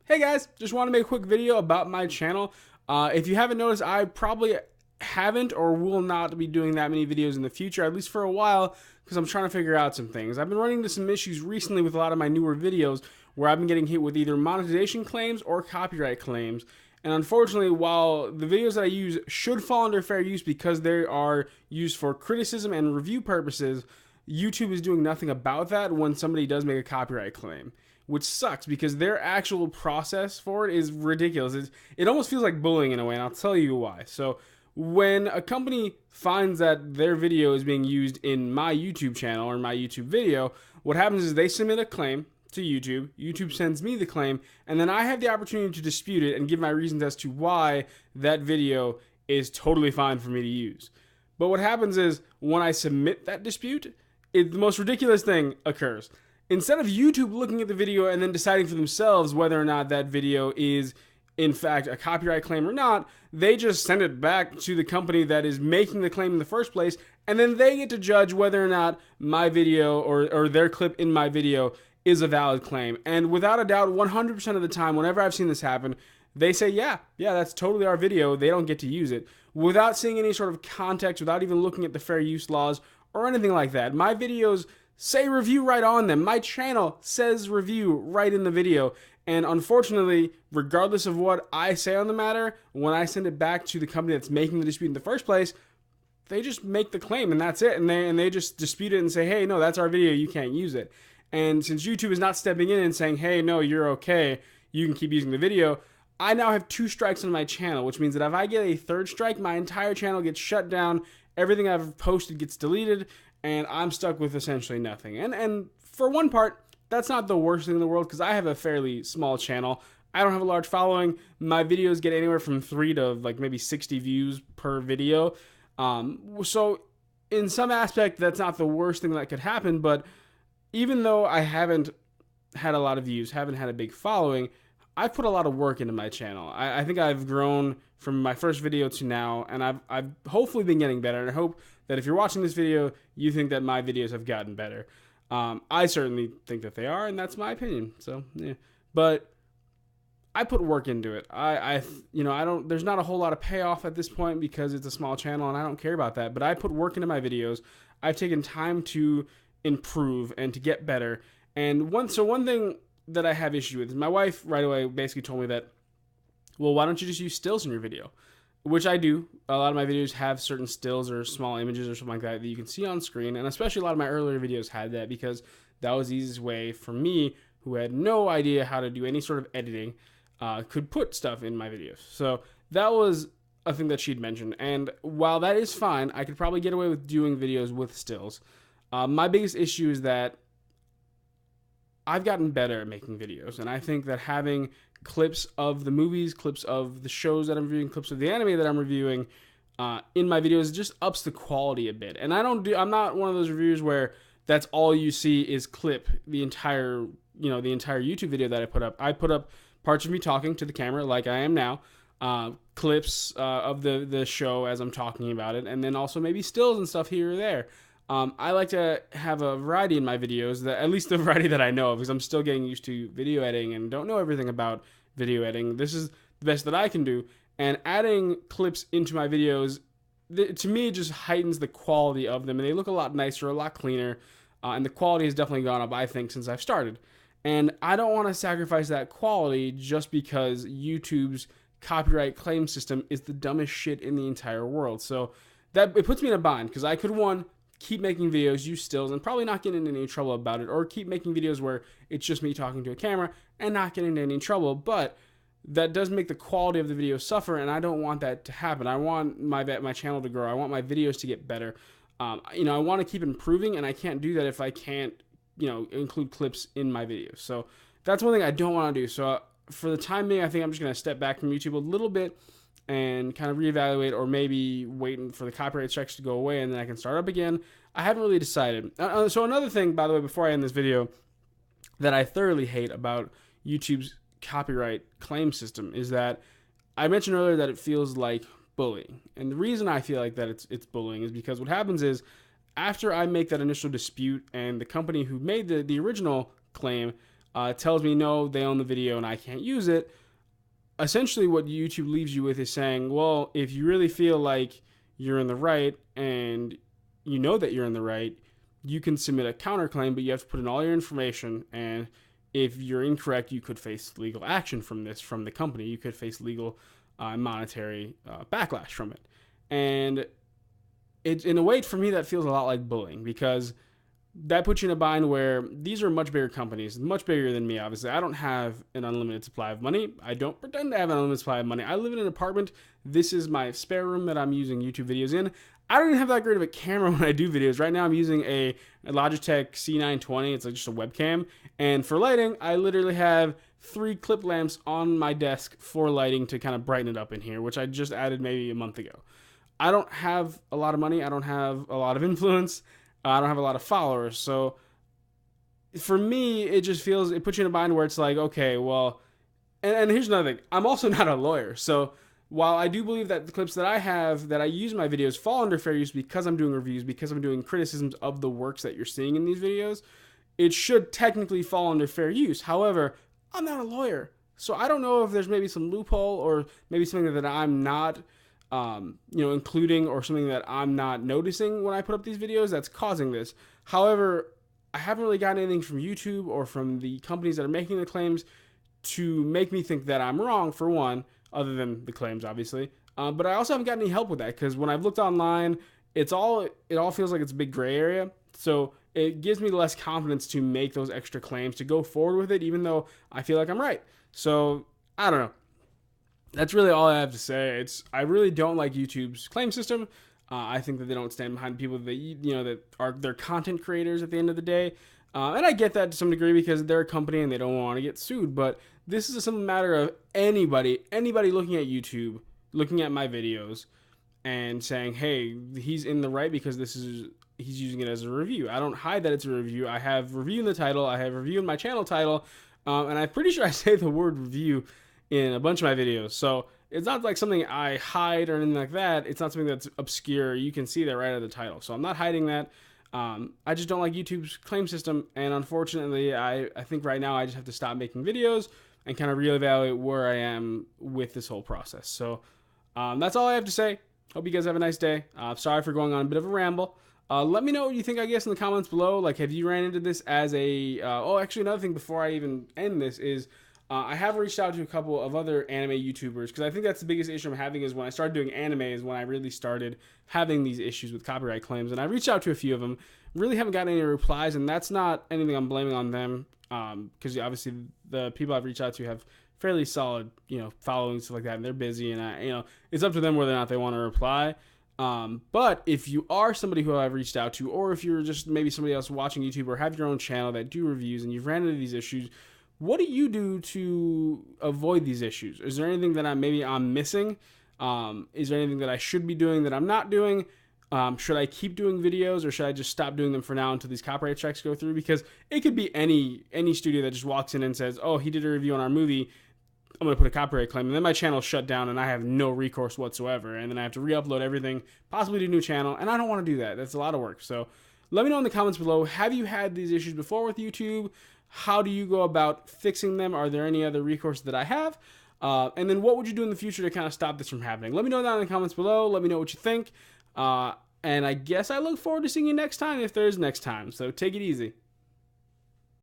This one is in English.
Hey guys, just want to make a quick video about my channel. If you haven't noticed, I probably haven't or will not be doing that many videos in the future, at least for a while, because I'm trying to figure out some things. I've been running into some issues recently with a lot of my newer videos where I've been getting hit with either monetization claims or copyright claims. And unfortunately, while the videos that I use should fall under fair use because they are used for criticism and review purposes, YouTube is doing nothing about that when somebody does make a copyright claim, which sucks because their actual process for it is ridiculous. It almost feels like bullying in a way, and I'll tell you why. So, when a company finds that their video is being used in my YouTube channel or my YouTube video, what happens is they submit a claim to YouTube. YouTube sends me the claim, and then I have the opportunity to dispute it and give my reasons as to why that video is totally fine for me to use. But what happens is when I submit that dispute, the most ridiculous thing occurs. Instead of YouTube looking at the video and then deciding for themselves whether or not that video is in fact a copyright claim or not, they just send it back to the company that is making the claim in the first place, and then they get to judge whether or not my video or their clip in my video is a valid claim. And without a doubt, 100% of the time, whenever I've seen this happen, they say, yeah, that's totally our video. They don't get to use it. Without seeing any sort of context, without even looking at the fair use laws or anything like that. My videos say review right on them. My channel says review right in the video. And unfortunately, regardless of what I say on the matter, when I send it back to the company that's making the dispute in the first place, they just make the claim and that's it. And they just dispute it and say, hey, no, that's our video. You can't use it. And since YouTube is not stepping in and saying, hey, no, you're okay, you can keep using the video, I now have 2 strikes on my channel, which means that if I get a 3rd strike, my entire channel gets shut down, everything I've posted gets deleted, and I'm stuck with essentially nothing. And for one part, that's not the worst thing in the world because I have a fairly small channel. I don't have a large following. My videos get anywhere from 3 to like maybe 60 views per video. So in some aspect, that's not the worst thing that could happen, but even though I haven't had a lot of views, haven't had a big following, I've put a lot of work into my channel. I think I've grown from my first video to now, and I've hopefully been getting better, and I hope that if you're watching this video, you think that my videos have gotten better. I certainly think that they are, and that's my opinion. So, yeah. But I put work into it. I don't. There's not a whole lot of payoff at this point because it's a small channel, and I don't care about that. But I put work into my videos. I've taken time to improve and to get better. And one thing that I have issue with is my wife right away basically told me that, well, why don't you just use stills in your video? Which I do. A lot of my videos have certain stills or small images or something like that that you can see on screen. And especially a lot of my earlier videos had that because that was the easiest way for me, who had no idea how to do any sort of editing, could put stuff in my videos. So that was a thing that she'd mentioned. And while that is fine, I could probably get away with doing videos with stills. My biggest issue is that I've gotten better at making videos, and I think that having clips of the movies, clips of the shows that I'm reviewing, clips of the anime that I'm reviewing in my videos just ups the quality a bit. And I'm not one of those reviewers where that's all you see is clip the entire YouTube video that I put up. I put up parts of me talking to the camera like I am now, clips of the show as I'm talking about it, and then also maybe stills and stuff here or there. I like to have a variety in my videos, at least the variety that I know of, because I'm still getting used to video editing and don't know everything about video editing. This is the best that I can do, and adding clips into my videos, to me, it just heightens the quality of them, and they look a lot nicer, a lot cleaner, and the quality has definitely gone up, I think, since I've started. And I don't want to sacrifice that quality just because YouTube's copyright claim system is the dumbest shit in the entire world. So it puts me in a bind, because I could, keep making videos, use stills, and probably not get into any trouble about it, or keep making videos where it's just me talking to a camera and not getting into any trouble, but that does make the quality of the video suffer, and I don't want that to happen. I want my channel to grow. I want my videos to get better. I want to keep improving, and I can't do that if I can't, include clips in my videos. So that's one thing I don't want to do. So for the time being, I think I'm just going to step back from YouTube a little bit and kind of reevaluate, or maybe waiting for the copyright strikes to go away and then I can start up again. I haven't really decided. So another thing, by the way, before I end this video, that I thoroughly hate about YouTube's copyright claim system is that I mentioned earlier that it feels like bullying. And the reason I feel like that it's bullying is because what happens is after I make that initial dispute and the company who made the original claim tells me no, they own the video and I can't use it, essentially what YouTube leaves you with is saying, well, if you really feel like you're in the right and you know that you're in the right, you can submit a counterclaim, but you have to put in all your information. And if you're incorrect, you could face legal action from the company. You could face legal monetary backlash from it. And it's, in a way, for me, that feels a lot like bullying, because that puts you in a bind where these are much bigger companies, much bigger than me, obviously. I don't have an unlimited supply of money. I don't pretend to have an unlimited supply of money. I live in an apartment. This is my spare room that I'm using YouTube videos in. I don't even have that great of a camera when I do videos. Right now I'm using a Logitech C920. It's like just a webcam. And for lighting, I literally have 3 clip lamps on my desk for lighting to kind of brighten it up in here, which I just added maybe a month ago. I don't have a lot of money. I don't have a lot of influence. I don't have a lot of followers. So for me, it just feels, it puts you in a bind where it's like, okay, well, and here's another thing. I'm also not a lawyer. So while I do believe that the clips that I have, that I use in my videos, fall under fair use because I'm doing reviews, because I'm doing criticisms of the works that you're seeing in these videos, it should technically fall under fair use. However, I'm not a lawyer. So I don't know if there's maybe some loophole or maybe something that I'm not including, or something that I'm not noticing when I put up these videos that's causing this. However, I haven't really gotten anything from YouTube or from the companies that are making the claims to make me think that I'm wrong, for one, other than the claims, obviously. But I also haven't gotten any help with that, because when I've looked online, it all feels like it's a big gray area. So it gives me less confidence to make those extra claims, to go forward with it, even though I feel like I'm right. So I don't know. That's really all I have to say. I really don't like YouTube's claim system. I think that they don't stand behind people that that are their content creators at the end of the day. And I get that to some degree, because they're a company and they don't want to get sued. But this is a simple matter of anybody looking at YouTube, looking at my videos, and saying, hey, he's in the right because he's using it as a review. I don't hide that it's a review. I have review in the title. I have review in my channel title. And I'm pretty sure I say the word review in a bunch of my videos. So it's not like something I hide or anything like that. It's not something that's obscure. You can see that right out of the title. So I'm not hiding that. I just don't like YouTube's claim system. And unfortunately, I think right now I just have to stop making videos and kind of reevaluate where I am with this whole process. So that's all I have to say. Hope you guys have a nice day. Sorry for going on a bit of a ramble. Let me know what you think, I guess, in the comments below. Like, have you ran into this as a... actually, another thing before I even end this is... I have reached out to a couple of other anime YouTubers, because I think that's the biggest issue I'm having, is when I started doing anime is when I really started having these issues with copyright claims. And I reached out to a few of them, really haven't gotten any replies, and that's not anything I'm blaming on them, because obviously the people I've reached out to have fairly solid, following, stuff like that, and they're busy, and it's up to them whether or not they want to reply. But if you are somebody who I've reached out to, or if you're just maybe somebody else watching YouTube or have your own channel that do reviews and you've ran into these issues, what do you do to avoid these issues? Is there anything that I'm missing? Is there anything that I should be doing that I'm not doing? Should I keep doing videos, or should I just stop doing them for now until these copyright strikes go through? Because it could be any studio that just walks in and says, oh, he did a review on our movie, I'm going to put a copyright claim, and then my channel's shut down and I have no recourse whatsoever, and then I have to re-upload everything, possibly do a new channel, and I don't want to do that. That's a lot of work. So let me know in the comments below, have you had these issues before with YouTube? How do you go about fixing them? Are there any other recourses that I have? And then what would you do in the future to kind of stop this from happening? Let me know down in the comments below. Let me know what you think. And I guess I look forward to seeing you next time, if there is next time. So take it easy.